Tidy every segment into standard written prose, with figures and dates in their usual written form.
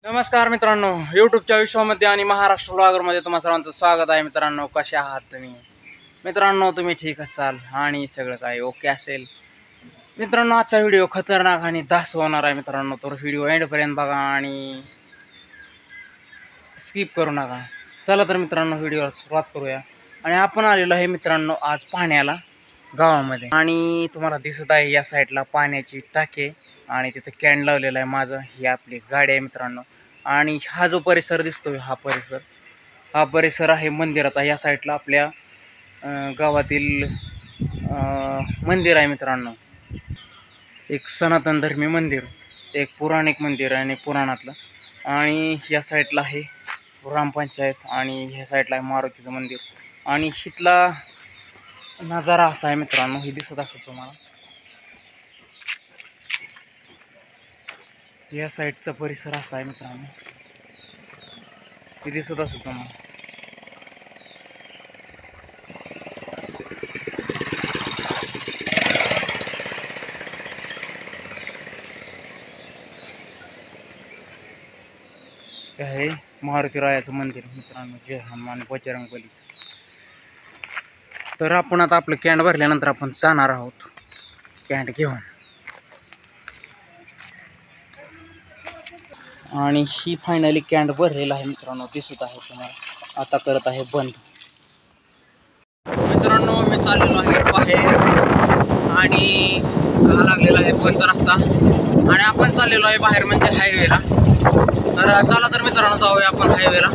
नमस्कार मित्रांनो, यूट्यूबच्या विश्वामध्ये आणि महाराष्ट्र ब्लॉगरमध्ये तुम्हा सर्वांचं स्वागत आहे. मित्रांनो, कसे आहात तुम्ही? मित्रांनो, तुम्ही ठीक असाल आणि सगळं काही ओके असेल. मित्रांनो, आजचा व्हिडिओ खतरनाक आणि दास होणार आहे. मित्रांनो, तर व्हिडिओ एंडपर्यंत बघा आणि स्किप करू नका. चला तर मित्रांनो, व्हिडिओला सुरुवात करूया. आणि आपण आलेलो आहे मित्रांनो आज पाण्याला गावामध्ये, आणि तुम्हाला दिसत आहे या साईडला पाण्याची टाके आणि तिथे कॅन लावलेला आहे. माझं ही आपली गाडी आहे मित्रांनो. आणि हा जो परिसर दिसतोय हा परिसर आहे मंदिराचा. या साईडला आपल्या गावातील मंदिर आहे मित्रांनो, एक सनातन धर्मी मंदिर, एक पौराणिक मंदिर आहे आणि पुराणातलं. आणि या साईडला आहे ग्रामपंचायत आणि ह्या साईडला आहे मारुतीचं मंदिर. आणि इथला नजारा असा आहे मित्रांनो, हे दिसत असेल तुम्हाला. या साईडचा परिसर असा आहे मित्रांनो, हे दिसत असेल तुम्हाला. हे आहे मारुती रायाचं मंदिर मित्रांनो, जय हनुमान बजरंग बलीचं. तर आपण आता आपलं कॅन्ड भरल्यानंतर आपण जाणार आहोत कॅन्ड घेऊन. आणि ही फायनली कॅन्ड भरलेला आहे मित्रांनो, दिसत आहे तुम्हाला. आता करत आहे बंद. मित्रांनो, मी चाललेलो आहे बाहेर आणि लागलेला आहे पंचा रस्ता आणि आपण चाललेलो आहे बाहेर म्हणजे हायवेला. तर चला तर मित्रांनो, जाऊया आपण हायवेला.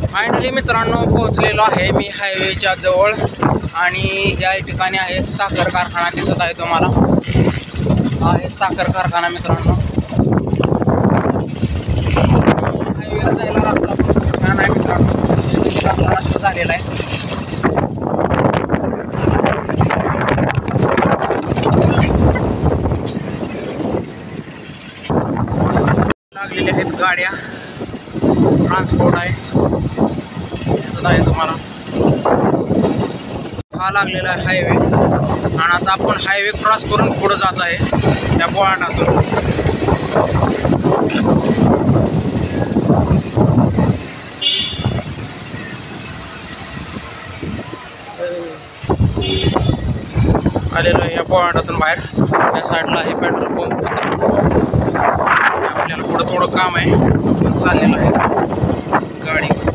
फायनली मित्रांनो पोहोचलेलो आहे मी हायवेच्या जवळ. आणि या ठिकाणी आहे साखर कारखाना, दिसत आहे तुम्हाला. हा आहे साखर कारखाना मित्रांनो. हायवेला जायला रस्ता छान आहे मित्रांनो, चांगला रस्ता झालेला आहे. लागलेल्या आहेत गाड्या, ट्रान्सपोर्ट आहे, दिसत आहे तुम्हाला. हा लागलेला आहे हायवे. आणि आता आपण हायवे क्रॉस करून पुढे जात आहे त्या बोळाणातून. आलेलो आहे या बोळाणातून बाहेर. या साईडला आहे पेट्रोल पंप मित्रांनो. आपल्याला पुढं थोडं काम आहे, पण चाललेलं आहे गाडीवरती.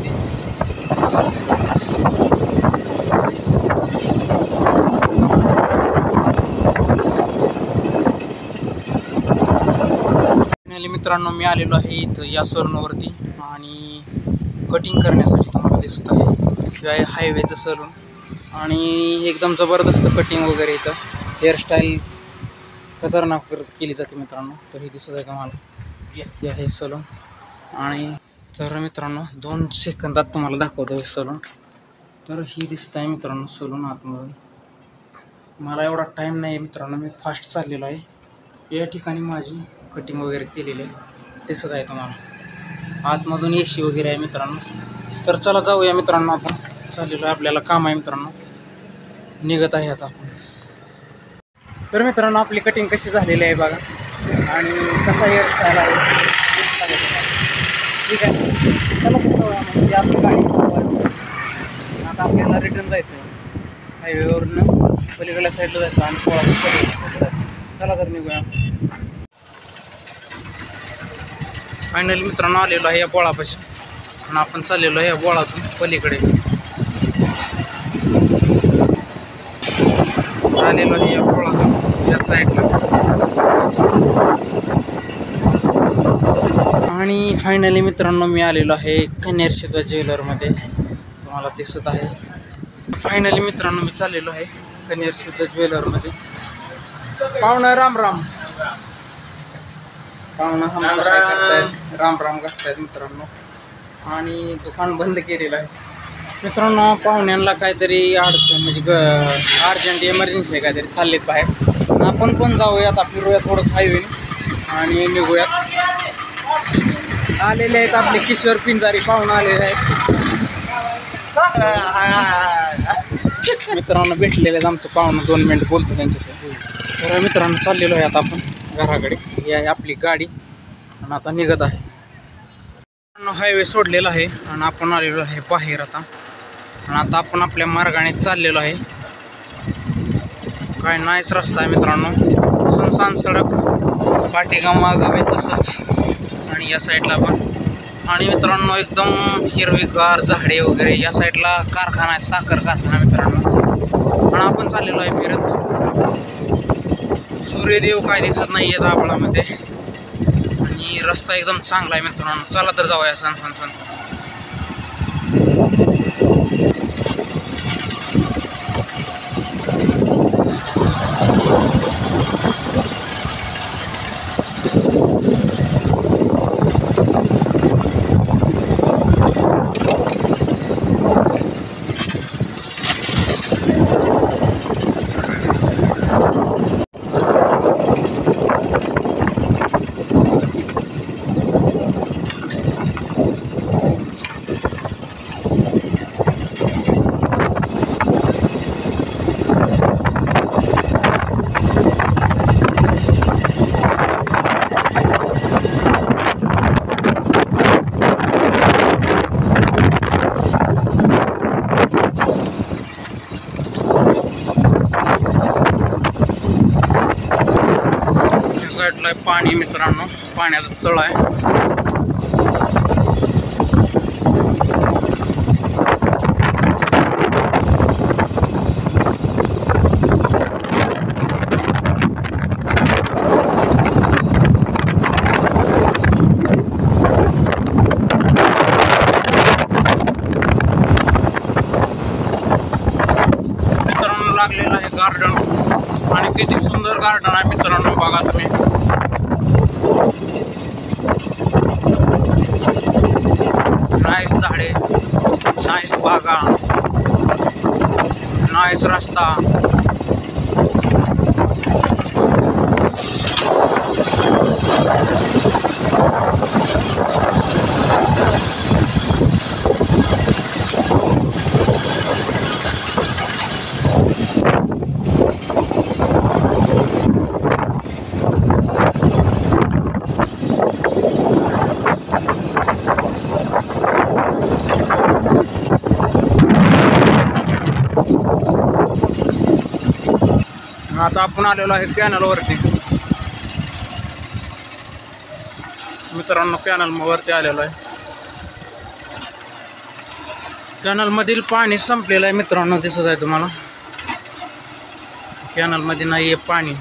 मित्रांनो, मी आलेलो आहे इथं या सलूनवरती आणि कटिंग करण्यासाठी. तुम्हाला दिसत आहे शिवाय हायवेचं सलून आणि एकदम जबरदस्त कटिंग वगैरे. इथं हेअरस्टाईल खतरनाक केली जाते मित्रांनो. तर हे दिसत आहे तुम्हाला, हे आहे सलून. आणि तर मित्रांनो 2 सेकंदात तुम्हाला दाखवतो हे सलून. तर ही दिसत आहे मित्रांनो सलून आतमधून. मला एवढा टाईम नाही मित्रांनो, मी फास्ट चाललेलो आहे. या ठिकाणी माझी कटिंग वगैरे केलेली आहे, दिसत आहे तुम्हाला. आतमधून AC वगैरे आहे मित्रांनो. तर चला जाऊया मित्रांनो, आपण चाललेलो आहे, आपल्याला काम आहे मित्रांनो, निघत आहे आता आपण. तर मित्रांनो, आपली कटिंग कशी झालेली आहे बघा आणि कसा हेअरस्टाईल आहे ठीक आहे. चला जाऊया म्हणजे आपली गाडी. आता आपल्याला रिटर्न जायचं आहे हायवेवरून, पलीकडल्या साईडला जायचं आणि चला तर निघूया. फायनली मित्रांनो आलेलो आहे या बोळापाशी आणि आपण चाललेलो आहे या बोळातून पलीकडे. आलेलो आहे या बोळातून या साईडला. आणि फायनली मित्रांनो मी आलेलो आहे कन्यारशिदा ज्वेलरमध्ये, तुम्हाला दिसत आहे. फायनली मित्रांनो मी चाललेलो आहे कन्यारशिदा ज्वेलरमध्ये. पाहुणा राम राम. पाहुणा काय करतायत, राम राम करतायत मित्रांनो. आणि दुकान बंद केलेलं आहे मित्रांनो. पाहुण्यांना काहीतरी अडचण म्हणजे अर्जंट इमर्जन्सी आहे, काहीतरी चाललेत बाहेर. आपण पण जाऊयात, फिरूया थोडंच हायवे आणि निघूयात. आलेले आहेत आपले किशोर पिंजारी पाहुणे आलेले आहेत मित्रांनो. भेटलेले आहेत आमचं पाहुणं, 2 मिनिट बोलतो त्यांच्याशी. तर मित्रांनो चाललेलो आहे आता आपण घराकडे. ही आहे आपली गाडी आणि आता निघत आहे. हायवे सोडलेला आहे आणि आपण आलेलो आहे बाहेर आता. आणि आता आपण आपल्या मार्गाने चाललेलो आहे. काय नाहीच रस्ता आहे मित्रांनो, सुनसान सडक, पाठीगा मागं बी तसंच आणि या साईडला पण. आणि मित्रांनो एकदम हिरवीगार झाडे वगैरे. या साईडला कारखाना आहे, साखर कारखाना मित्रांनो. आणि आपण चाललेलो आहे फिरत. सूर्यदेव काय दिसत नाही आहेत आभाळामध्ये आणि रस्ता एकदम चांगला आहे मित्रांनो. चला तर जाऊया सन. साईडला पाणी मित्रांनो, पाण्याचा तळ आहे. मित्रांनो लागलेलं आहे गार्डन आणि किती सुंदर गार्डन आहे मित्रांनो, बघा तुम्ही. नाईस झाडे, नाईस बागा, नाईस रस्ता. आता आपण आलेलो आहे कॅनलवरती मित्रांनो. कॅनलवरती आलेलो आहे. कॅनलमधील पाणी संपलेलं आहे मित्रांनो, दिसत आहे तुम्हाला. कॅनलमध्ये नाही आहे पाणी.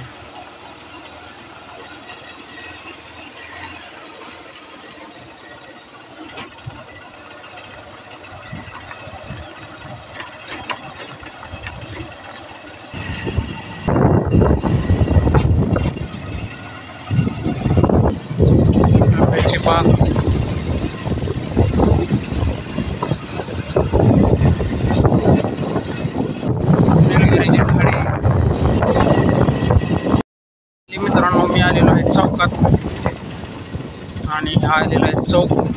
बाग, निलगिरीची झाडे. मित्रांनो मी आलेलो आहे चौकात आणि हा आलेला आहे चौक.